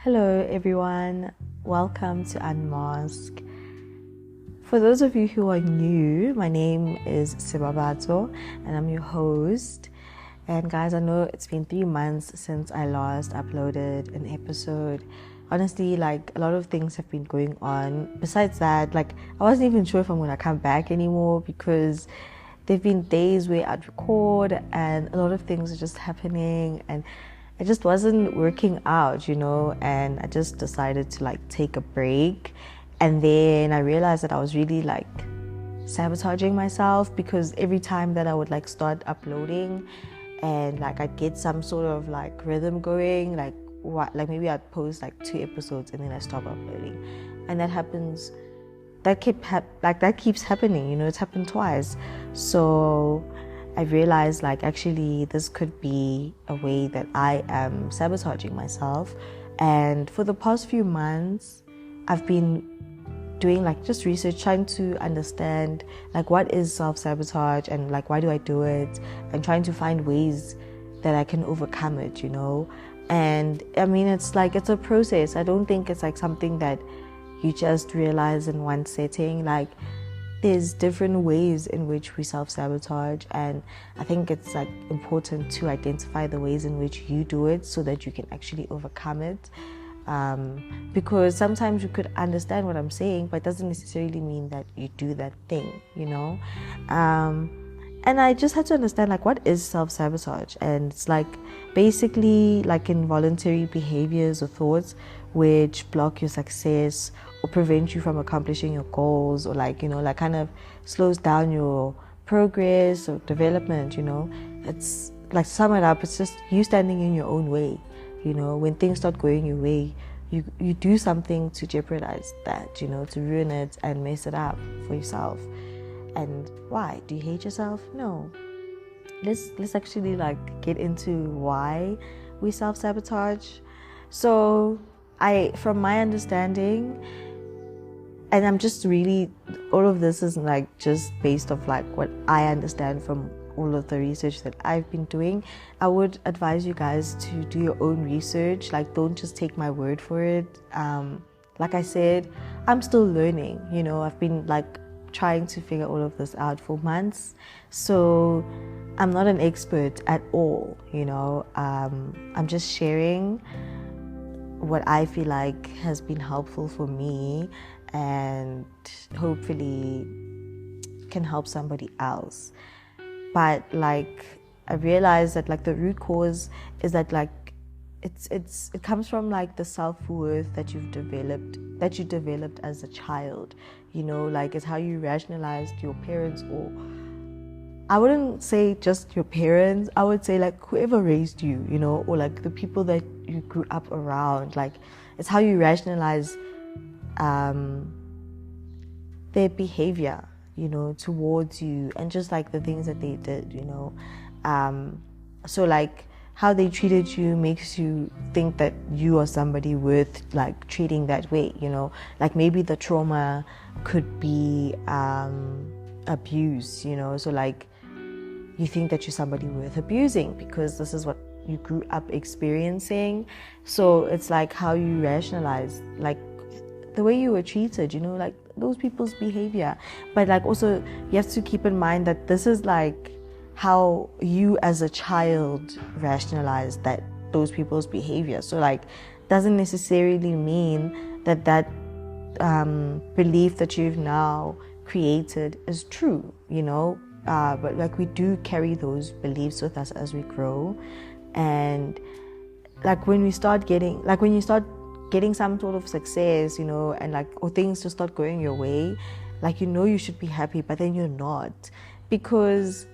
Hello everyone, welcome to Unmask. For those of you who are new, my name is Sibabato and I'm your host. And guys, I know it's been 3 months since I last uploaded an episode. Honestly, a lot of things have been going on. Besides that, I wasn't even sure if I'm gonna come back anymore because there've been days where I'd record and a lot of things are just happening and it just wasn't working out, and I just decided to take a break. And then I realized that I was really sabotaging myself because every time that I would start uploading and I'd get some sort of rhythm going, maybe I'd post 2 episodes and then I stop uploading. And that keeps happening, it's happened twice. So I realized actually this could be a way that I am sabotaging myself. And for the past few months, I've been doing just research, trying to understand what is self-sabotage and why do I do it, and trying to find ways that I can overcome it, And I mean, it's a process. I don't think it's something that you just realize in one setting. There's different ways in which we self-sabotage, and I think it's important to identify the ways in which you do it so that you can actually overcome it, because sometimes you could understand what I'm saying, but it doesn't necessarily mean that you do that thing, and I just had to understand what is self-sabotage. And it's basically involuntary behaviors or thoughts which block your success or prevent you from accomplishing your goals, or kind of slows down your progress or development. It's to sum it up, it's just you standing in your own way. When things start going your way, you do something to jeopardize that, to ruin it and mess it up for yourself. And why? Do you hate yourself? No. Let's actually get into why we self-sabotage. So from my understanding, and I'm just really, all of this is just based off what I understand from all of the research that I've been doing. I would advise you guys to do your own research. Don't just take my word for it. Like I said, I'm still learning. I've been trying to figure all of this out for months. So I'm not an expert at all. I'm just sharing what I feel has been helpful for me and hopefully can help somebody else. But I realized that the root cause is that it comes from the self-worth that you developed as a child. It's how you rationalized your parents, or I wouldn't say just your parents, I would say whoever raised you, or the people that you grew up around. It's how you rationalize their behavior, towards you, and just the things that they did, so how they treated you makes you think that you are somebody worth treating that way, maybe the trauma could be abuse, so you think that you're somebody worth abusing because this is what you grew up experiencing. So it's how you rationalize the way you were treated, those people's behavior. But also you have to keep in mind that this is how you as a child rationalize those people's behavior. So doesn't necessarily mean that belief that you've now created is true, but we do carry those beliefs with us as we grow. And when you start getting some sort of success, and or things just start going your way, you should be happy, but then you're not, because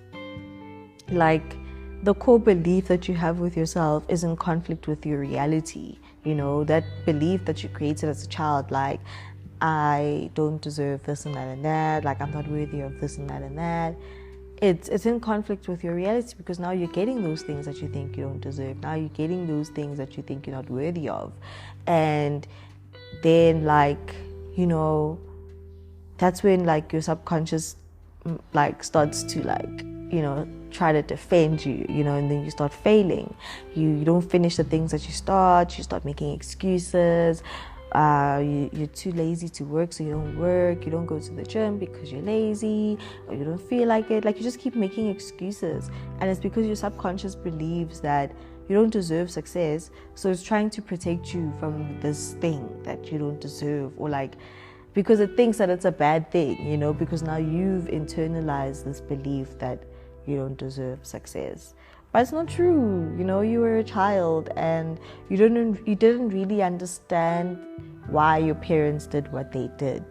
the core belief that you have with yourself is in conflict with your reality. That belief that you created as a child, I don't deserve this and that and that, I'm not worthy of this and that and that. It's in conflict with your reality, because now you're getting those things that you think you don't deserve. Now you're getting those things that you think you're not worthy of. And then that's when your subconscious starts to try to defend you, and then you start failing. You don't finish the things that you start making excuses. You're too lazy to work, so you don't work. You don't go to the gym because you're lazy, or you don't feel like it. Like, you just keep making excuses, and it's because your subconscious believes that you don't deserve success, so it's trying to protect you from this thing that you don't deserve, or like, because it thinks that it's a bad thing, because now you've internalized this belief that you don't deserve success. But it's not true. You were a child and you didn't really understand why your parents did what they did,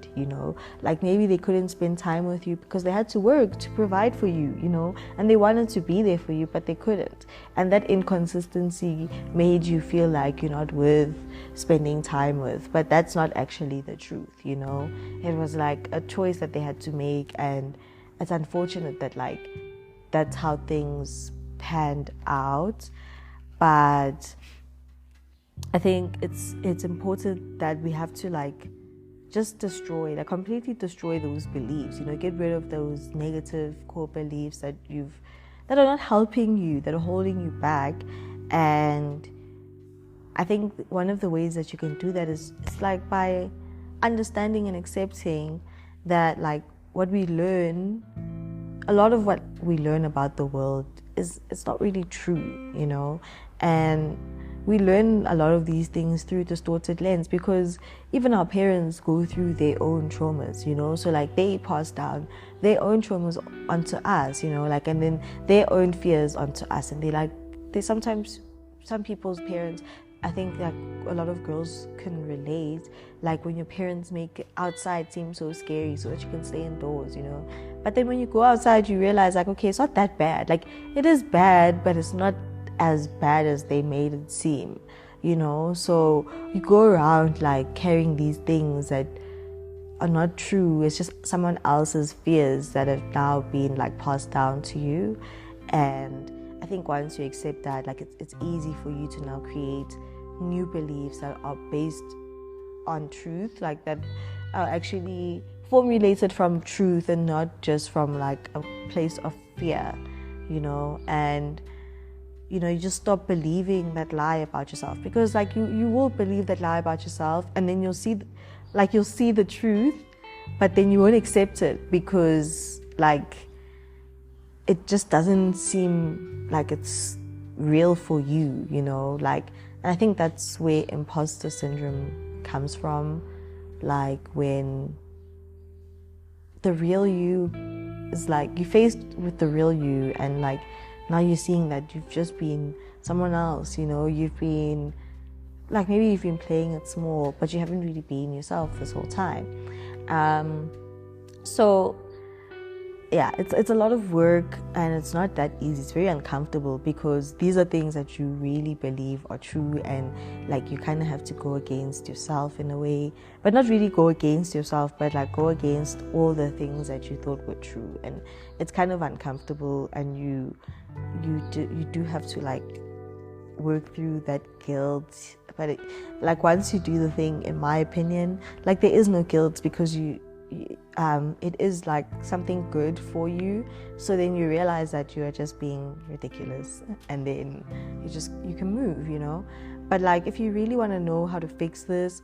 like maybe they couldn't spend time with you because they had to work to provide for you, and they wanted to be there for you, but they couldn't. And that inconsistency made you feel like you're not worth spending time with, but that's not actually the truth. It was like a choice that they had to make, and it's unfortunate that like that's how things panned out. But I think it's important that we have to like just completely destroy those beliefs, get rid of those negative core beliefs that are not helping you, that are holding you back. And I think one of the ways that you can do that is it's like by understanding and accepting that like what we learn, a lot of what we learn about the world it's not really true, and we learn a lot of these things through distorted lens, because even our parents go through their own traumas, so like they pass down their own traumas onto us, and then their own fears onto us. And they sometimes, some people's parents, I think that a lot of girls can relate, like when your parents make outside seem so scary so that you can stay indoors, but then when you go outside you realize like, okay, it's not that bad. Like, it is bad, but it's not as bad as they made it seem, so you go around like carrying these things that are not true. It's just someone else's fears that have now been like passed down to you. And I think once you accept that, like it's easy for you to now create new beliefs that are based on truth, like that are actually formulated from truth and not just from like a place of fear, and you just stop believing that lie about yourself, because like you will believe that lie about yourself, and then you'll see the truth, but then you won't accept it because like it just doesn't seem like it's real for you, like. And I think that's where imposter syndrome comes from, like when the real you is like, you're faced with the real you, and like now you're seeing that you've just been someone else, you've been like, maybe you've been playing it small, but you haven't really been yourself this whole time. So yeah, it's a lot of work, and it's not that easy. It's very uncomfortable, because these are things that you really believe are true, and like you kind of have to go against yourself in a way, but not really go against yourself, but like go against all the things that you thought were true. And it's kind of uncomfortable, and you do have to like work through that guilt. But like once you do the thing, in my opinion, like there is no guilt, because it is like something good for you. So then you realize that you are just being ridiculous, and then you can move, But like, if you really want to know how to fix this,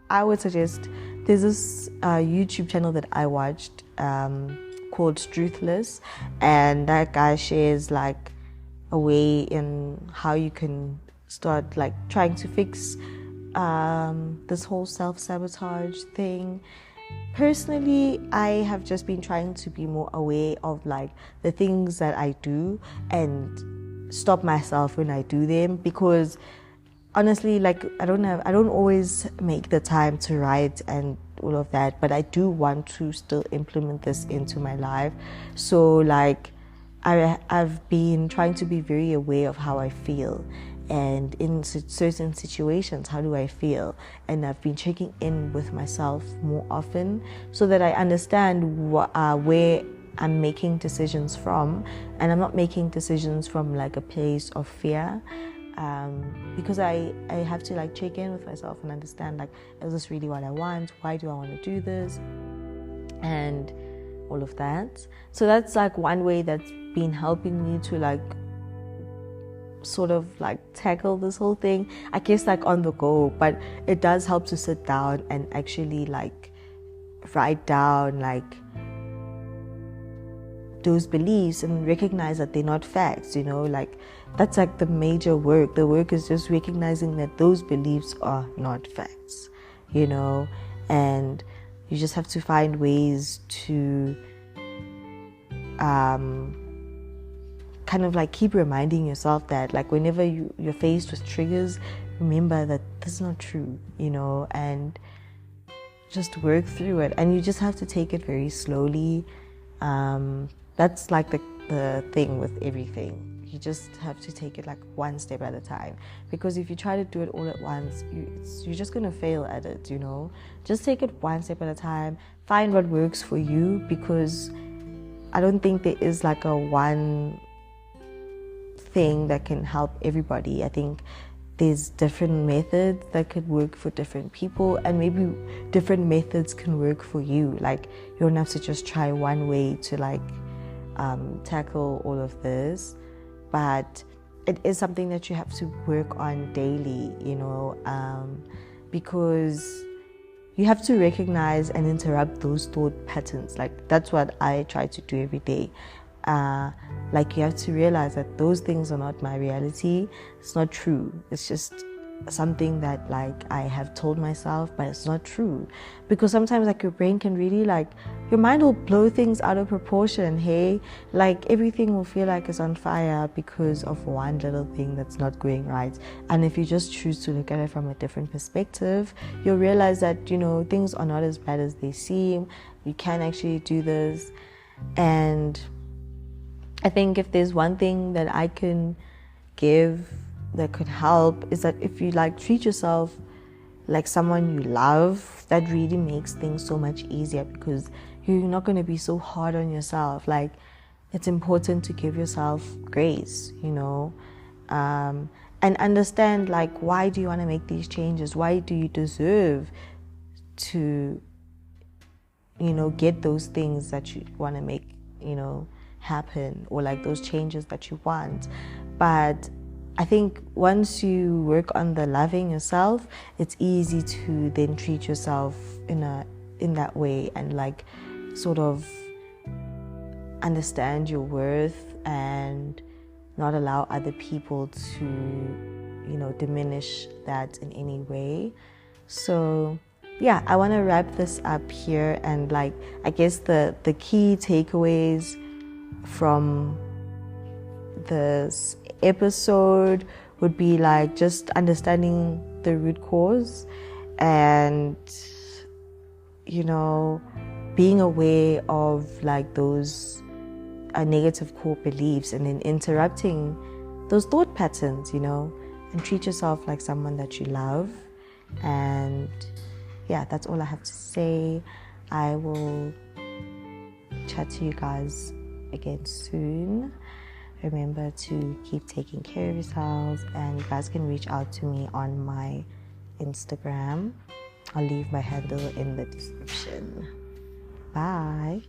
I would suggest there's this YouTube channel that I watched called Truthless, and that guy shares like a way in how you can start like trying to fix this whole self-sabotage thing. Personally, I have just been trying to be more aware of like the things that I do and stop myself when I do them, because honestly, like I don't always make the time to write and all of that, but I do want to still implement this into my life. So like I've been trying to be very aware of how I feel, and in certain situations, how do I feel? And I've been checking in with myself more often, so that I understand where I'm making decisions from, and I'm not making decisions from like a place of fear, because I have to like check in with myself and understand, like, is this really what I want? Why do I want to do this? And all of that. So that's like one way that's been helping me to like sort of like tackle this whole thing, I guess, like on the go. But it does help to sit down and actually like write down like those beliefs and recognize that they're not facts, you know, like that's like the major work. The work is just recognizing that those beliefs are not facts, you know, and you just have to find ways to kind of like keep reminding yourself that like whenever you're faced with triggers, remember that this is not true, you know, and just work through it. And you just have to take it very slowly. That's like the thing with everything. You just have to take it like one step at a time, because if you try to do it all at once, you're just going to fail at it, you know. Just take it one step at a time. Find what works for you, because I don't think there is like a one thing that can help everybody. I think there's different methods that could work for different people, and maybe different methods can work for you. Like you don't have to just try one way to like tackle all of this, but it is something that you have to work on daily, you know, because you have to recognize and interrupt those thought patterns. Like that's what I try to do every day. Like you have to realize that those things are not my reality. It's not true. It's just something that like I have told myself, but it's not true. Because sometimes like your brain can really like, your mind will blow things out of proportion. Hey, like everything will feel like it's on fire because of one little thing that's not going right. And if you just choose to look at it from a different perspective, you'll realize that, you know, things are not as bad as they seem. You can actually do this. And I think if there's one thing that I can give that could help, is that if you like treat yourself like someone you love, that really makes things so much easier, because you're not going to be so hard on yourself. Like it's important to give yourself grace, you know, and understand like, why do you want to make these changes? Why do you deserve to, you know, get those things that you want to make, you know, happen, or like those changes that you want. But I think once you work on the loving yourself, it's easy to then treat yourself in that way, and like sort of understand your worth and not allow other people to, you know, diminish that in any way. So yeah, I want to wrap this up here, and like I guess the key takeaways from this episode would be like just understanding the root cause, and, you know, being aware of like those negative core beliefs, and then interrupting those thought patterns, you know, and treat yourself like someone that you love. And yeah, that's all I have to say. I will chat to you guys again soon. Remember to keep taking care of yourselves, and you guys can reach out to me on my Instagram. I'll leave my handle in the description. Bye.